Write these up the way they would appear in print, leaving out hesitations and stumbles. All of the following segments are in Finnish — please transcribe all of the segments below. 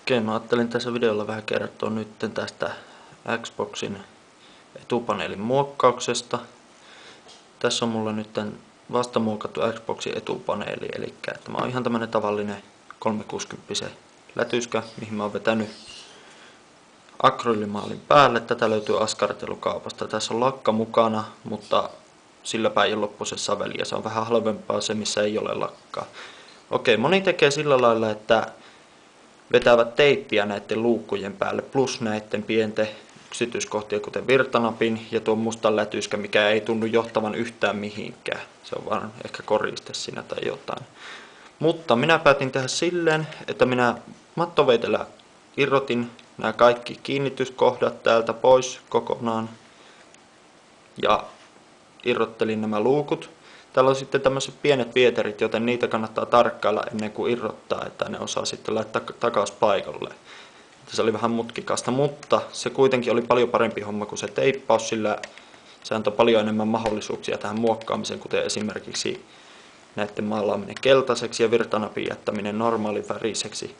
Okei, mä ajattelin tässä videolla vähän kertoa nyt tästä Xboxin etupaneelin muokkauksesta. Tässä on mulla nyt vasta muokattu Xboxin etupaneeli, eli tämä on ihan tämmönen tavallinen 360 lätyskä, mihin mä oon vetänyt akryylimaalin päälle. Tätä löytyy askartelukaupasta. Tässä on lakka mukana, mutta silläpä ei ole loppuisessa väliä. Se on vähän halvempaa se, missä ei ole lakkaa. Okei, moni tekee sillä lailla, että vetävät teippiä näiden luukkujen päälle plus näiden pienten yksityiskohtia, kuten virtanapin ja tuon mustan lätyskä, mikä ei tunnu johtavan yhtään mihinkään. Se on vaan ehkä koriste siinä tai jotain. Mutta minä päätin tehdä silleen, että minä mattoveitellä irrotin nämä kaikki kiinnityskohdat täältä pois kokonaan ja irrottelin nämä luukut. Täällä on sitten tämmöiset pienet vieterit, joten niitä kannattaa tarkkailla ennen kuin irrottaa, että ne osaa sitten laittaa takaisin paikalle. Se oli vähän mutkikasta, mutta se kuitenkin oli paljon parempi homma kuin se teippaus, sillä se antoi paljon enemmän mahdollisuuksia tähän muokkaamiseen, kuten esimerkiksi näiden maalaaminen keltaiseksi ja virtanapin jättäminen normaalin väriseksi.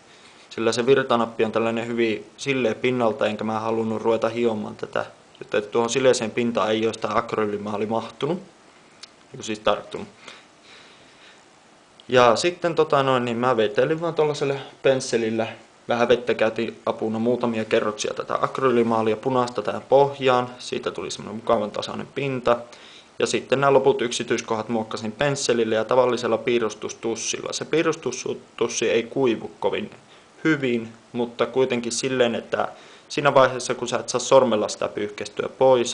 Sillä se virtanappi on tällainen hyvin silleen pinnalta, enkä mä halunnut ruveta hiomaan tätä, jotta tuohon sileeseen pintaan ei ole sitä akryylimaali mahtunut. Siis tarttunut. Ja sitten niin mä vetelin vaan tuollaisella pensselillä. Vähän vettä käytin apuna muutamia kerroksia tätä akryylimaalia punaista tähän pohjaan. Siitä tuli semmoinen mukavan tasainen pinta. Ja sitten nämä loput yksityiskohdat muokkasin pensselillä ja tavallisella piirustustussilla. Se piirustustussi ei kuivu kovin hyvin, mutta kuitenkin silleen, että siinä vaiheessa kun sä et saa sormella sitä pyyhkästyä pois,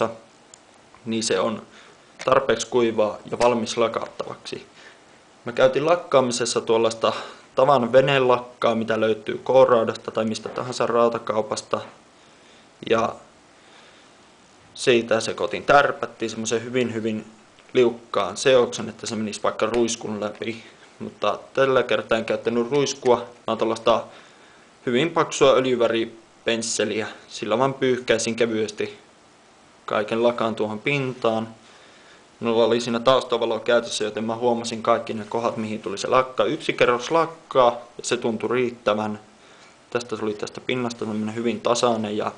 niin se on tarpeeksi kuivaa ja valmis lakattavaksi. Mä käytin lakkaamisessa tuollaista tavan venelakkaa, mitä löytyy K-raudasta tai mistä tahansa rautakaupasta. Ja siitä sekoitin tärpättiin semmoisen hyvin liukkaan seoksen, että se menisi vaikka ruiskun läpi. Mutta tällä kertaa en käyttänyt ruiskua, vaan tuollaista hyvin paksua öljyväripensseliä. Sillä vaan pyyhkäisin kevyesti kaiken lakan tuohon pintaan. Minulla oli siinä taustavalo käytössä, joten mä huomasin kaikki ne kohdat, mihin tuli se lakka. Yksi kerros lakkaa ja se tuntui riittävän. Tästä tuli tästä pinnasta hyvin tasainen ja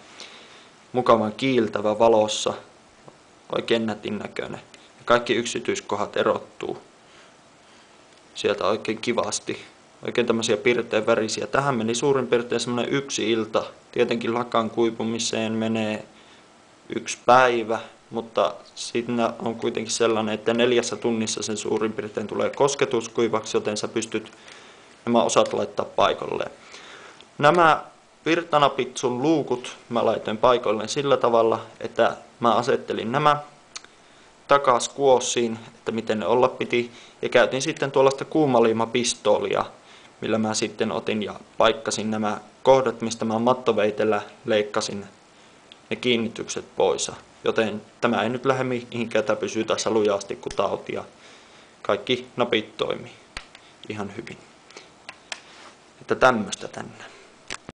mukavan kiiltävä valossa. Oikein nätin näköinen. Ja kaikki yksityiskohdat erottuu sieltä oikein kivasti. Oikein tämmöisiä pirteen värisiä. Tähän meni suurin piirtein semmoinen yksi ilta. Tietenkin lakan kuivumiseen menee 1 päivä. Mutta siinä on kuitenkin sellainen, että 4 tunnissa sen suurin piirtein tulee kosketuskuivaksi, joten sä pystyt nämä osat laittaa paikalleen. Nämä virtanapit sun luukut mä laitoin paikalleen sillä tavalla, että mä asettelin nämä takas kuosiin, että miten ne olla piti. Ja käytin sitten tuollaista kuumaliimapistoolia, millä mä sitten otin ja paikkasin nämä kohdat, mistä mä mattoveitellä leikkasin ne kiinnitykset pois. Joten tämä ei nyt lähde mihinkään, tämä pysyy tässä lujasti kuin tauti ja kaikki napit toimii ihan hyvin. Että tämmöistä tänne.